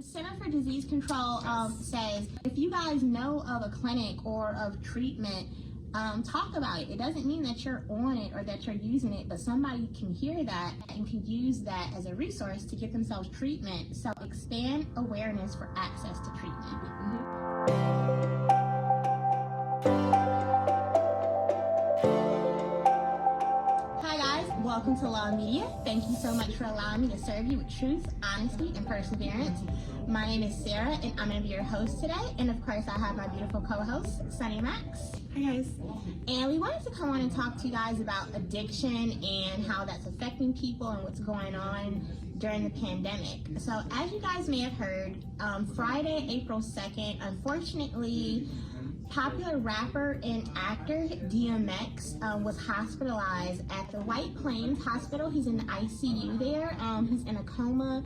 The Center for Disease Control says if you guys know of a clinic or of treatment, talk about it. It doesn't mean that you're on it or that you're using it, but somebody can hear that and can use that as a resource to get themselves treatment. So expand awareness for access to treatment. Welcome to Law Media. Thank you so much for allowing me to serve you with truth, honesty, and perseverance. My name is Sarah, and I'm going to be your host today. And of course, I have my beautiful co-host, Sunny Max. Hi guys. And we wanted to come on and talk to you guys about addiction and how that's affecting people and what's going on during the pandemic. So as you guys may have heard, Friday, April 2nd, unfortunately, popular rapper and actor DMX was hospitalized at the White Plains Hospital. He's in the ICU there. He's in a coma.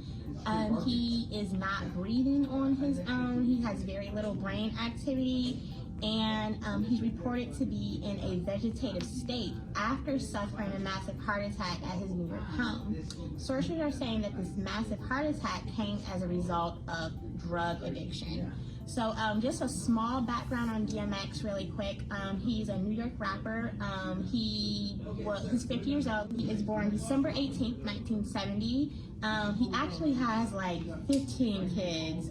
He is not breathing on his own. He has very little brain activity, and he's reported to be in a vegetative state after suffering a massive heart attack at his New York home. Sources are saying that this massive heart attack came as a result of drug addiction. So just a small background on DMX really quick. He's a New York rapper. He's 50 years old. He is born December 18th, 1970. He actually has like 15 kids.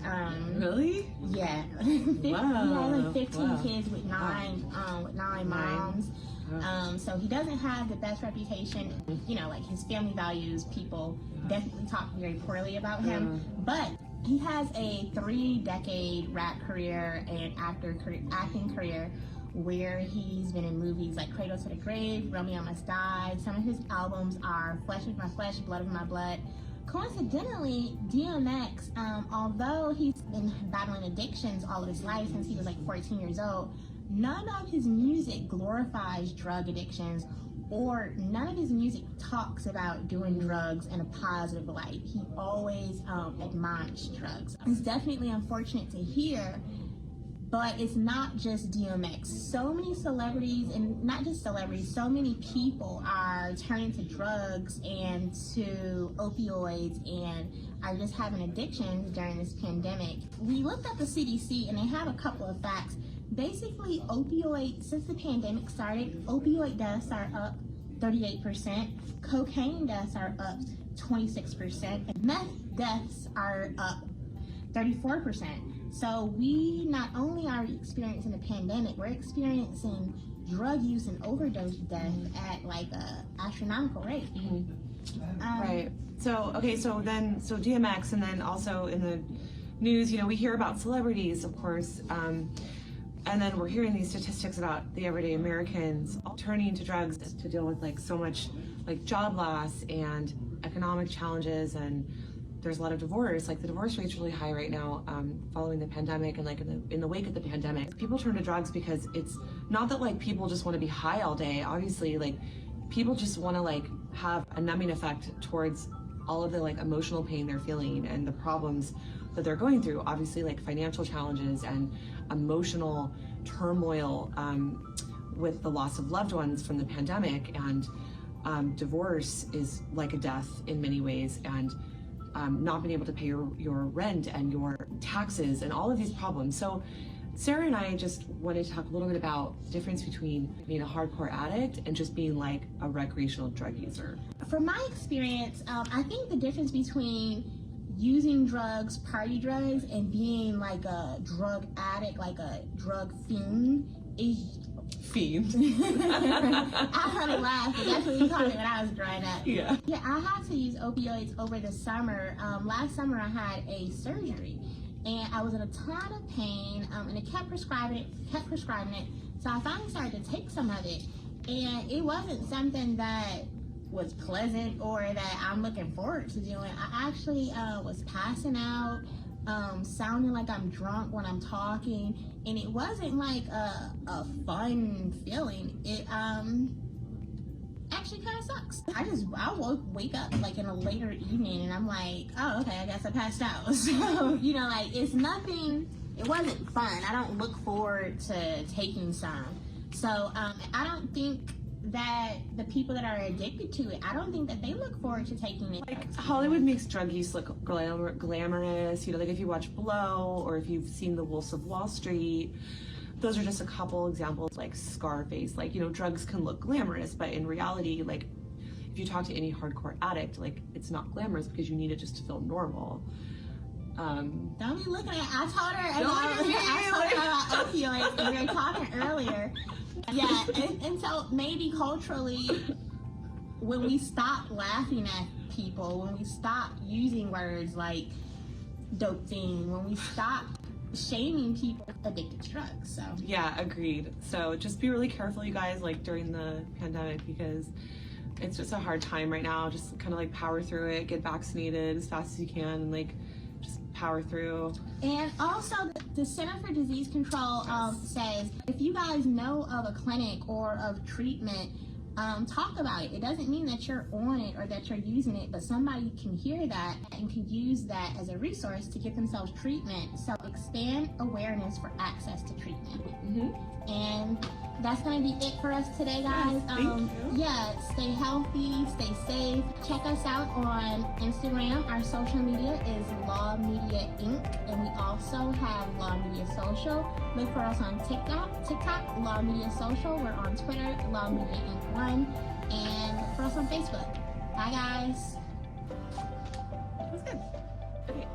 Really? Yeah. Wow. He has like 15 kids with nine moms. So he doesn't have the best reputation. You know, like his family values, people definitely talk very poorly about him. But he has a 3-decade rap career and acting career where he's been in movies like Cradle to the Grave, Romeo Must Die. Some of his albums are Flesh of My Flesh, Blood of My Blood. Coincidentally, DMX, although he's been battling addictions all of his life since he was like 14 years old, none of his music glorifies drug addictions, or none of his music talks about doing drugs in a positive light. He always admonished drugs. It's definitely unfortunate to hear, but it's not just DMX. So many celebrities, and not just celebrities, so many people are turning to drugs and to opioids and are just having addictions during this pandemic. We looked at the CDC and they have a couple of facts. Basically, since the pandemic started, opioid deaths are up 38%, cocaine deaths are up 26%, and meth deaths are up 34%. So we not only are experiencing the pandemic, we're experiencing drug use and overdose death at like a astronomical rate. Right. So DMX, and then also in the news, you know, we hear about celebrities, of course, and then we're hearing these statistics about the everyday Americans turning to drugs to deal with like so much like job loss and economic challenges, and there's a lot of divorce. Like the divorce rate's really high right now following the pandemic, and like in the wake of the pandemic. People turn to drugs because it's not that like people just want to be high all day. Obviously, like people just want to like have a numbing effect towards all of the like emotional pain they're feeling and the problems that they're going through. Obviously, like financial challenges and emotional turmoil with the loss of loved ones from the pandemic, and divorce is like a death in many ways, and not being able to pay your rent and your taxes and all of these problems. So Sarah and I just wanted to talk a little bit about the difference between being a hardcore addict and just being like a recreational drug user. From my experience, I think the difference between using drugs, party drugs, and being like a drug addict, like a drug fiend, is fiend. I kind of laugh, but that's what you called it when I was growing up. Yeah, I had to use opioids over the summer. Last summer I had a surgery, and I was in a ton of pain, and it kept prescribing it. So I finally started to take some of it, and it wasn't something that was pleasant or that I'm looking forward to doing. I actually was passing out, sounding like I'm drunk when I'm talking, and it wasn't like a fun feeling. It actually kind of sucks. I wake up like in a later evening and I'm like, oh, okay, I guess I passed out. So, you know, like it wasn't fun. I don't look forward to taking some. So I don't think that the people that are addicted to it, I don't think that they look forward to taking it. Like, Hollywood makes drug use look glamorous, like if you watch Blow or if you've seen The Wolves of Wall Street, those are just a couple examples, like Scarface, like, drugs can look glamorous, but in reality, like, if you talk to any hardcore addict, like, it's not glamorous because you need it just to feel normal. Don't be looking at, I told her about opioids, and we were talking earlier. Yeah, and so maybe culturally, when we stop laughing at people, when we stop using words like dope fiend, when we stop shaming people addicted to drugs, so. Yeah, agreed. So just be really careful, you guys, like during the pandemic, because it's just a hard time right now. Just kind of like power through it, get vaccinated as fast as you can, and like just power through. And also, the Center for Disease Control says if you guys know of a clinic or of treatment, talk about it. It doesn't mean that you're on it or that you're using it, but somebody can hear that and can use that as a resource to get themselves treatment. So expand awareness for access to treatment. And that's going to be it for us today, guys. Thank you. Yeah, stay healthy, stay safe. Check us out on Instagram. Our social media is Law Media Inc. And we also have Law Media Social. Look for us on TikTok, Law Media Social. We're on Twitter, Law Media Inc. 1. And look for us on Facebook. Bye, guys. That was good. Okay.